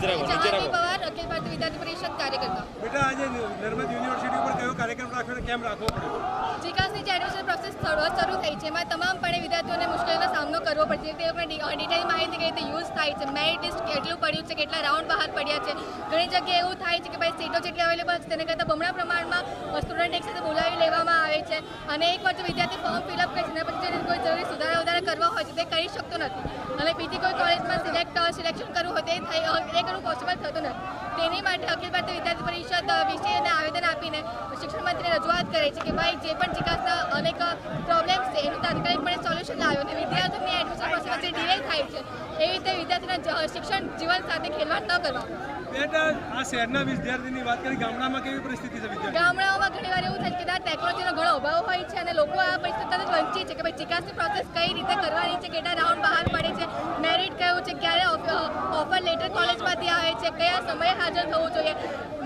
जहांगीर पवार अखिल भारतीय विद्यार्थी परिषद कार्यकर्ता। बेटा आज नर्मद यूनिवर्सिटी पर कयो कार्यक्रम राख्यो केम राखવો પડ્યો? जिज्ञासની જે એડમિશન પ્રોસેસ શરૂ થઈ છે એમાં તમામપણે વિદ્યાર્થીઓને મુશ્કેલીનો સામનો કરવો પડશે તે લોકોને ડિટેલ માહિતી કઈ રીતે યુઝ થાય છે, મેરિટ લિસ્ટ કેટલું પડ્યું છે, કેટલા રાઉન્ડ બહાર પડ્યા છે. ઘણી જગ્યાએ એવું થાય છે કે ભાઈ સીટો જેટલી અવેલેબલ છે તેને કરતાં બમણા પ્રમાણમાં સ્ટુડન્ટ એક સાથે બોલાવી લેવામાં આવે છે અને એક વાર જો વિદ્યાર્થી ફોર્મ ફિલઅપ કરે છે પછી તેને કોઈ જરૂરી સુધારા વધારા કરવા હોય છે તે કરી શકતો નથી અને બીજી કોઈ કોલેજમાં સિલેક્શન કરવું હોય તે કરવું પોસિબલ થતું નથી. તેની માટે અખિલ ભારતીય વિદ્યાર્થી પરિષદ વિષયને આવેદન આપીને શિક્ષણ મંત્રીને રજૂઆત કરે છે કે ભાઈ જે પણ વિકાસના અનેક પ્રોબ્લેમ્સ છે એનું તાત્કાલિકપણે સોલ્યુશન લાવ્યો અને વિદ્યાર્થીઓની એડમિશન પ્રોસેસમાં જે ડિલે થાય છે એવી રીતે વિદ્યાર્થીના શિક્ષણ જીવન સાથે ખેલવાડ ન કરવા. બેટા આ શહેરના વિદ્યાર્થીની વાત કરી, ગામડામાં કેવી પરિસ્થિતિ છે વિદ્યાર્થી? ગામડાઓમાં ઘણીવાર એવું થાય છે કે ત્યાં ટેકનોલોજીનો ઘણો અભાવ હોય છે અને લોકો આ પરિસ્થિતિથી વંચિત છે કે ભાઈ ચિકાસની પ્રોસેસ કઈ રીતે કરવાની છે, કેટલા રાઉન્ડ બહાર પડે છે, મેરિટ કયું છે, ક્યારે ઓફર લેટર કોલેજમાંથી આવે છે, કયા સમયે હાજર થવું જોઈએ.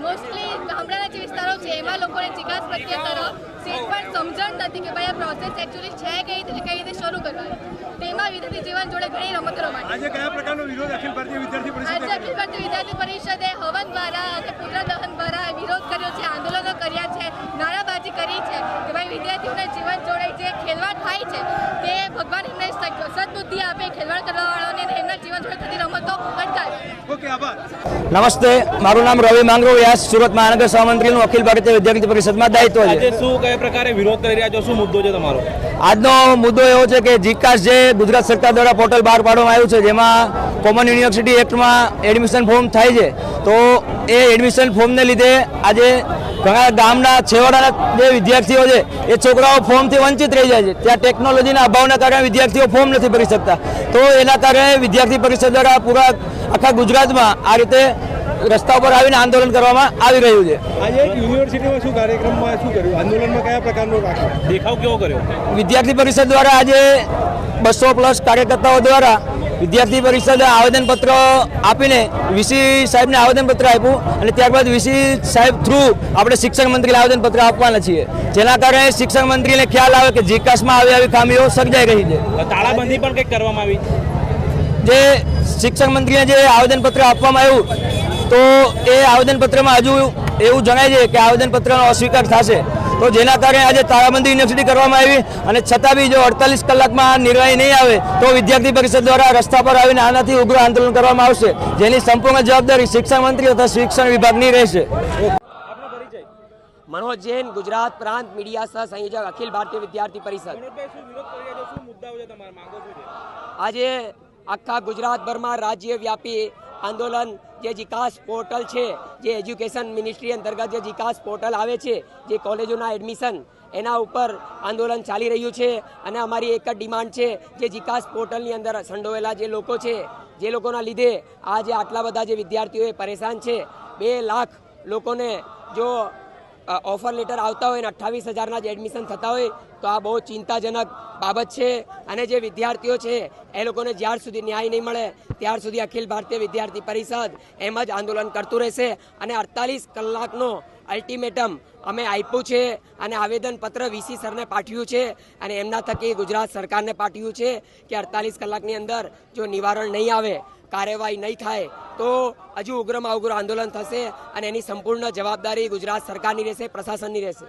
મોસ્ટલી ગામડાના જે વિસ્તારો છે એમાં લોકોને ચિકાસ પ્રત્યે તરફ સીટ પણ સમજણ નથી કે ભાઈ આ પ્રોસેસ એકચ્યુઅલી છે કઈ રીતે શરૂ કરવાની. તેમાં વિદ્યાર્થી જીવન જોડે ઘણી રમતો રમાય. આજે કયા પ્રકારનો વિરોધ અખિલ ભારતીય વિદ્યાર્થી પરિષદ? આજે અખિલ ભારતીય વિદ્યાર્થી પરિષદે હવન દ્વારા અને પુત્ર દહન દ્વારા વિરોધ કર્યો છે, આંદોલનો કર્યા છે, નારાબાજી કરી છે કે ભાઈ વિદ્યાર્થીઓને જીવન જોડે જે ખેલવાડ થાય છે તે ભગવાન એમને સદબુદ્ધિ આપે, ખેલવાડ કરવાવાળાઓને એમના જીવન જોડે થતી રમતો અટકાવે. ઓકે, આભાર. નમસ્તે, મારું નામ રવિ માંગરો વ્યાસ, સુરત મહાનગર સહમંત્રીનું અખિલ ભારતીય વિદ્યાર્થી પરિષદમાં દાયિત્વ છે. આજે શું કયા પ્રકારે વિરોધ કરી રહ્યા છો, શું મુદ્દો છે તમારો? આજનો મુદ્દો એવો છે કે જીકાસ જે ગુજરાત સરકાર દ્વારા પોર્ટલ બહાર પાડવામાં આવ્યું છે જેમાં કોમન યુનિવર્સિટી એક્ટમાં એડમિશન ફોર્મ થાય છે તો એ એડમિશન ફોર્મને લીધે આજે ઘણા ગામના છેવાડાના જે વિદ્યાર્થીઓ છે એ છોકરાઓ ફોર્મથી વંચિત રહી જાય છે. ત્યાં ટેકનોલોજીના અભાવના કારણે વિદ્યાર્થીઓ ફોર્મ નથી ભરી શકતા તો એના કારણે વિદ્યાર્થી પરિષદ દ્વારા પૂરા આખા ગુજરાતમાં આ રીતે રસ્તા ઉપર આવીને આંદોલન કરવામાં આવી રહ્યું છે. આજે એક યુનિવર્સિટીમાં શું કાર્યક્રમમાં શું કર્યું, આંદોલનમાં કયા પ્રકારનો રાખ્યો, દેખાવ કેવો કર્યો? વિદ્યાર્થી પરિષદ દ્વારા આજે 200+ કાર્યકર્તાઓ દ્વારા વિદ્યાર્થી પરિષદે આવેદનપત્ર આપીને વીસી સાહેબને આવેદનપત્ર આપ્યું અને ત્યારબાદ વીસી સાહેબ થ્રુ આપણે શિક્ષણ મંત્રીને આવેદનપત્ર આપવાના છીએ જેના કારણે શિક્ષણ મંત્રીને ખ્યાલ આવે કે જીકાસમાં આવી ખામીઓ સર્જાઈ રહી છે. તાળાબંધી પણ કંઈક કરવામાં આવી? જે શિક્ષણ મંત્રીને જે આવેદનપત્ર આપવામાં આવ્યું તો એ આવેદનપત્રમાં હજુ એવું જણાય છે કે આવેદનપત્રનો અસ્વીકાર થશે તો જેના કારણે આજે તાળાબંધી યુનિવર્સિટી કરવામાં આવી અને છતાં બી જો 48 કલાકમાં નિર્ણય નહીં આવે તો વિદ્યાર્થી પરિષદ દ્વારા રસ્તા પર આવીને આનાથી ઉગ્ર આંદોલન કરવામાં આવશે જેની સંપૂર્ણ જવાબદારી શિક્ષણ મંત્રી તથા શિક્ષણ વિભાગની રહેશે. મનોજ જૈન, ગુજરાત પ્રાંત મીડિયા સહ સંયોજક અખિલ ભારતીય વિદ્યાર્થી પરિષદ. આજે આખા ગુજરાતભરમાં રાજ્યવ્યાપી આંદોલન જે જીકાસ પોર્ટલ છે, જે એજ્યુકેશન મિનિસ્ટ્રી અંતર્ગત જે જીકાસ પોર્ટલ આવે છે, જે કોલેજોના એડમિશન એના ઉપર આંદોલન ચાલી રહ્યું છે અને અમારી એક જ ડિમાન્ડ છે જે જીકાસ પોર્ટલની અંદર સંડોવેલા જે લોકો છે, જે લોકોના લીધે આજે આટલા બધા જે વિદ્યાર્થીઓ પરેશાન છે, 2 લાખ લોકોને જો ઓફર લેટર આવતા હોય અને 28,000ના જ એડમિશન થતા હોય તો આ બહુ ચિંતાજનક બાબત છે અને જે વિદ્યાર્થીઓ છે એ લોકોને જ્યાર સુધી ન્યાય નહીં મળે ત્યાર સુધી અખિલ ભારતીય વિદ્યાર્થી પરિષદ એમ જ આંદોલન કરતું રહેશે અને 48 કલાકનો અલ્ટિમેટમ અમે આપ્યું છે અને આવેદનપત્ર વીસી સરને પાઠવ્યું છે અને એમના થકી ગુજરાત સરકારને પાઠવ્યું છે કે 48 કલાકની અંદર જો નિવારણ નહીં આવે, કાર્યવાહી નહીં થાય તો હજુ ઉગ્રમાં ઉગ્ર આંદોલન થશે અને એની સંપૂર્ણ જવાબદારી ગુજરાત સરકારની રહેશે, પ્રશાસનની રહેશે.